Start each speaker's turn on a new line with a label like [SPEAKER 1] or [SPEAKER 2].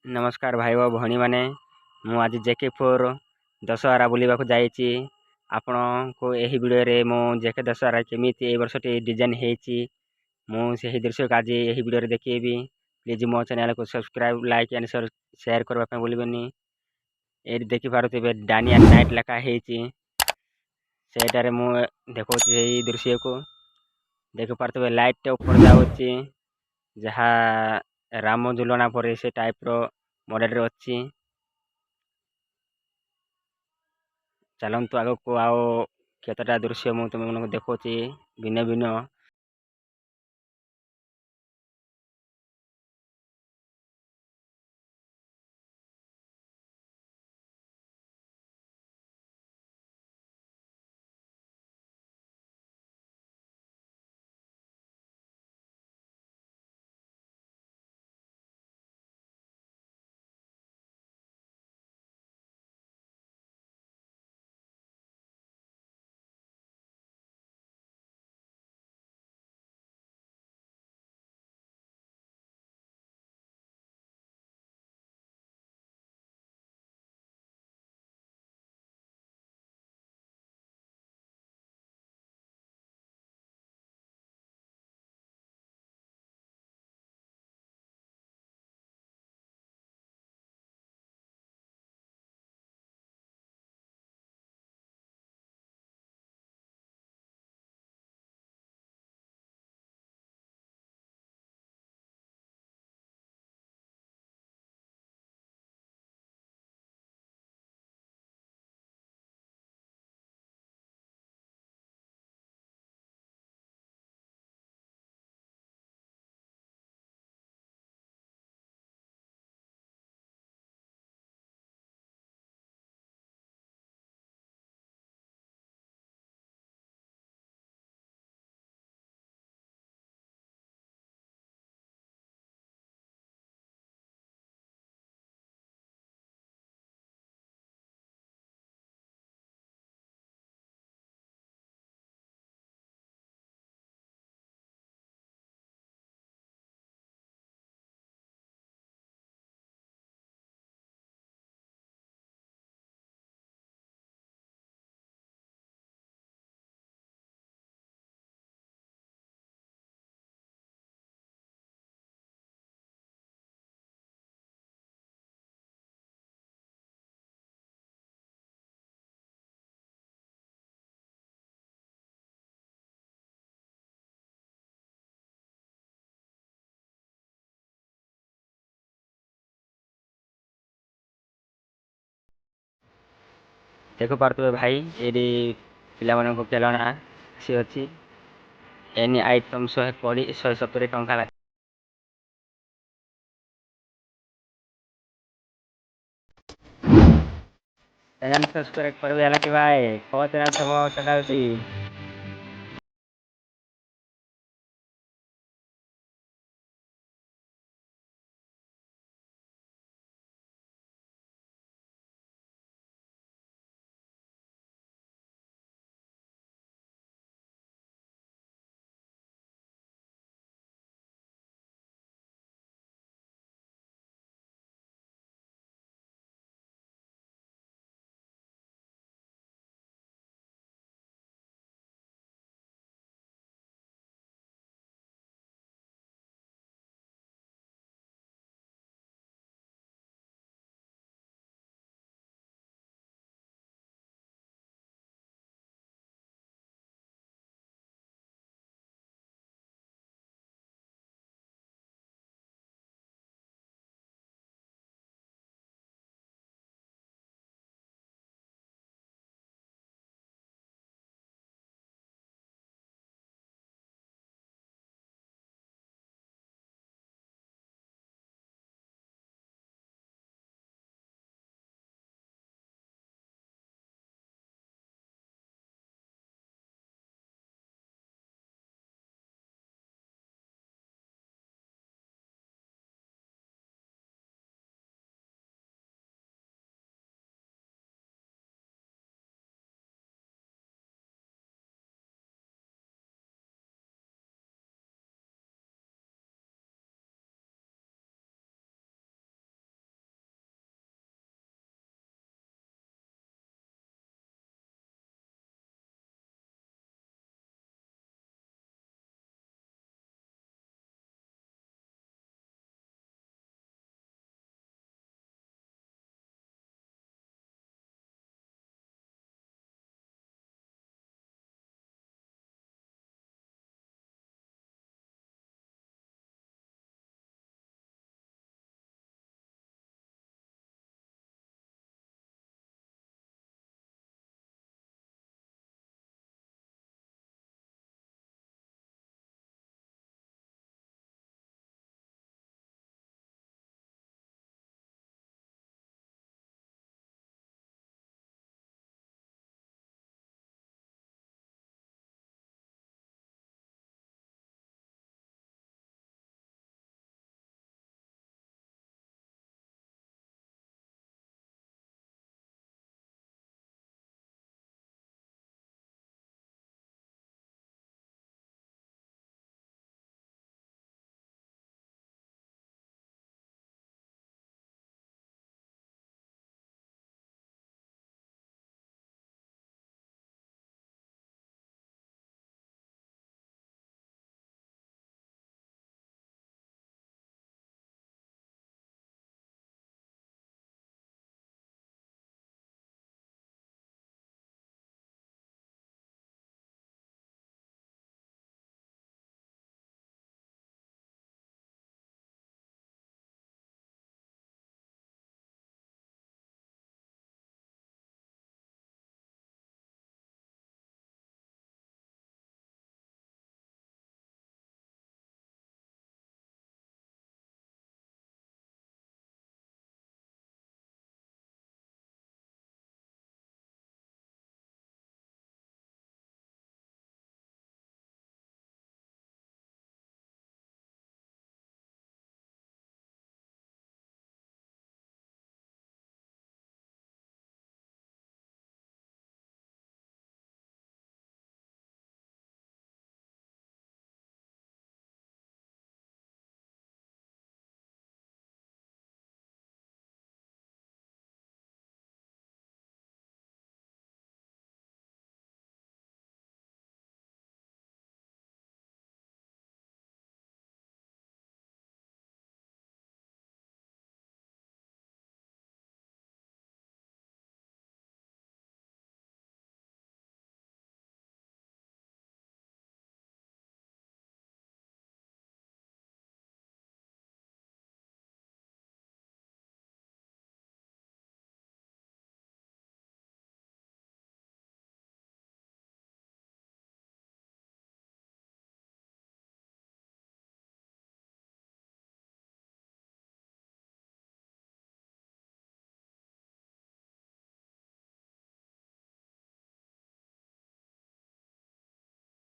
[SPEAKER 1] ନମସ୍କାର ଭାଇ ଓ ଭଉଣୀମାନେ। ମୁଁ ଆଜି ଜେକେ4 ଦଶହରା ବୁଲିବାକୁ ଯାଇଛି। ଆପଣଙ୍କୁ ଏହି ଭିଡ଼ିଓରେ ମୁଁ ଜେକେ ଦଶହରା କେମିତି ଏହି ବର୍ଷଟି ଡିଜାଇନ୍ ହେଇଛି ମୁଁ ସେହି ଦୃଶ୍ୟକୁ ଆଜି ଏହି ଭିଡ଼ିଓରେ ଦେଖେଇବି। ପ୍ଲିଜ୍ ମୋ ଚ୍ୟାନେଲକୁ ସବସ୍କ୍ରାଇବ୍, ଲାଇକ୍ ଆଣ୍ଡ ସେୟାର କରିବା ପାଇଁ ଭୁଲିବେନି। ଏଇଠି ଦେଖିପାରୁଥିବେ ଡାନିଆନ୍ ନାଇଟ୍ ଲେଖା ହେଇଛି। ସେଇଟାରେ ମୁଁ ଦେଖଉଛି ଏହି ଦୃଶ୍ୟକୁ। ଦେଖିପାରୁଥିବେ ଲାଇଟ୍ଟେ ଉପରେ ଯାଉଛି, ଯାହା ରାମ ଝୁଲଣା ପରି ସେ ଟାଇପ୍ର ମଡ଼େଲରେ ଅଛି। ଚାଲନ୍ତୁ ଆଗକୁ, ଆଉ କେତେଟା ଦୃଶ୍ୟ ମୁଁ ତୁମମାନଙ୍କୁ ଦେଖଉଛି ଭିନ୍ନ ଭିନ୍ନ। ଦେଖିପାରୁଥିବେ ଭାଇ, ଏଇଠି ପିଲାମାନଙ୍କ ଖେଳଣା ଅଛି। ଏନି ଆଇଟମ୍ 120 170 ଟଙ୍କା ଲାଗେ। ଚ୍ୟାନେଲ୍ ସବସ୍କ୍ରାଇବ୍ କରିବେ ହେଲା କି ଭାଇ? କୋଉ ଚ୍ୟାନେଲ୍ ତମ ଚ୍ୟାନେଲ୍